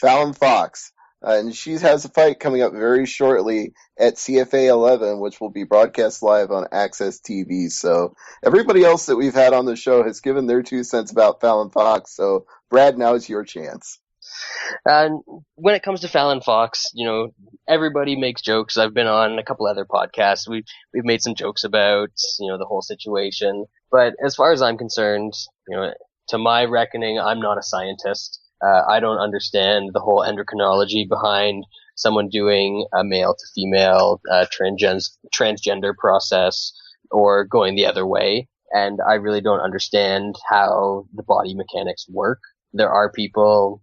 Fallon Fox. And she has a fight coming up very shortly at CFA 11, which will be broadcast live on Access TV. So everybody else that we've had on the show has given their 2 cents about Fallon Fox. So, Brad, now is your chance. And when it comes to Fallon Fox, everybody makes jokes. I've been on a couple other podcasts. We've made some jokes about, the whole situation. But as far as I'm concerned, to my reckoning, I'm not a scientist. I don't understand the whole endocrinology behind someone doing a male to female transgender process or going the other way. And I really don't understand how the body mechanics work. There are people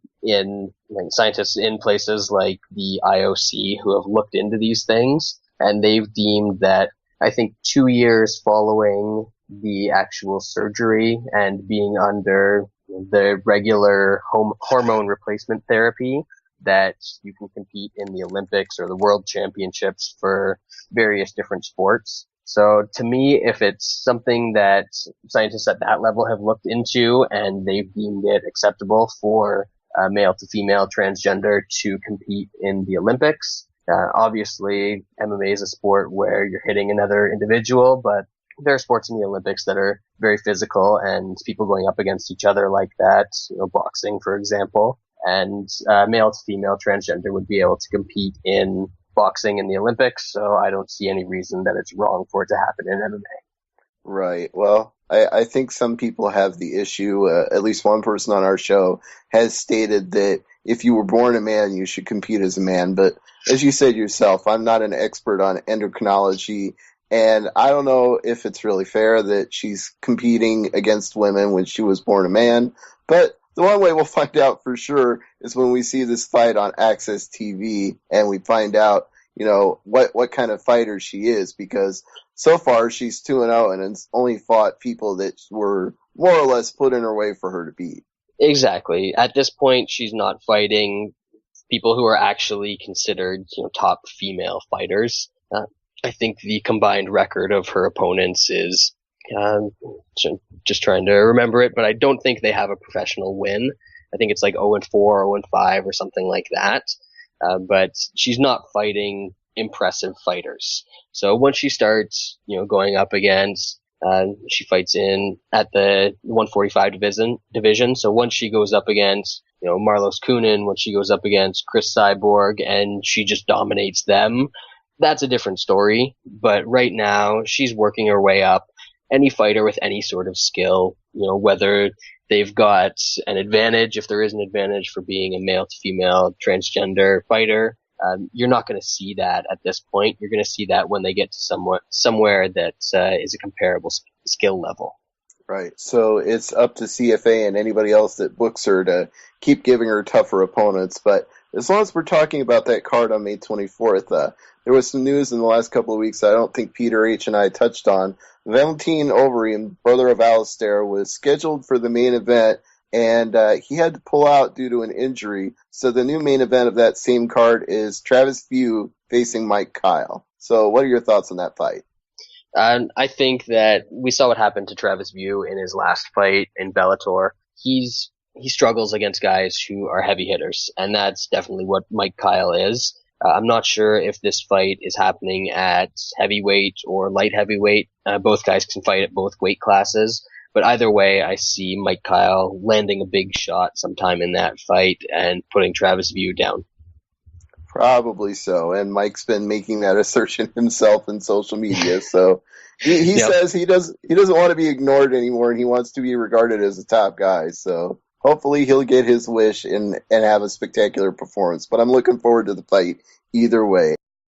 scientists in places like the IOC who have looked into these things, and they've deemed that I think 2 years following the actual surgery and being under the regular hormone replacement therapy, that you can compete in the Olympics or the World Championships for various different sports. So to me, if it's something that scientists at that level have looked into and they've deemed it acceptable for a male to female transgender to compete in the Olympics, obviously MMA is a sport where you're hitting another individual, but there are sports in the Olympics that are very physical and people going up against each other like that, boxing, for example, and male to female transgender would be able to compete in boxing in the Olympics. So I don't see any reason that it's wrong for it to happen in MMA. Right. Well, I think some people have the issue, at least one person on our show has stated that if you were born a man, you should compete as a man. But as you said yourself, I'm not an expert on endocrinology, and I don't know if it's really fair that she's competing against women when she was born a man. But the one way we'll find out for sure is when we see this fight on Access TV and we find out, what kind of fighter she is, because so far she's 2-0 and has only fought people that were more or less put in her way for her to beat. Exactly. At this point, she's not fighting people who are actually considered, top female fighters. I think the combined record of her opponents is, just trying to remember it, but I don't think they have a professional win. I think it's like 0-4, 0-5 or something like that. But she's not fighting impressive fighters. So once she starts, going up against, she fights at the 145 division. So once she goes up against, Marlos Kunin, once she goes up against Chris Cyborg and she just dominates them, that's a different story. But right now she's working her way up. Any fighter with any sort of skill, whether they've got an advantage, if there is an advantage for being a male to female transgender fighter, you're not going to see that at this point. You're going to see that when they get to somewhere that is a comparable skill level. Right. So it's up to CFA and anybody else that books her to keep giving her tougher opponents. But as long as we're talking about that card on May 24th, there was some news in the last couple of weeks I don't think Peter H. and I touched on. Valentin Overeem, brother of Alistair, was scheduled for the main event, and he had to pull out due to an injury. So the new main event of that same card is Travis View facing Mike Kyle. So what are your thoughts on that fight? I think that we saw what happened to Travis View in his last fight in Bellator. He struggles against guys who are heavy hitters, and that's definitely what Mike Kyle is. I'm not sure if this fight is happening at heavyweight or light heavyweight. Both guys can fight at both weight classes. But either way, I see Mike Kyle landing a big shot sometime in that fight and putting Travis View down. Probably so. And Mike's been making that assertion himself in social media. So he says he doesn't want to be ignored anymore, and he wants to be regarded as a top guy. So hopefully he'll get his wish and have a spectacular performance. But I'm looking forward to the fight either way.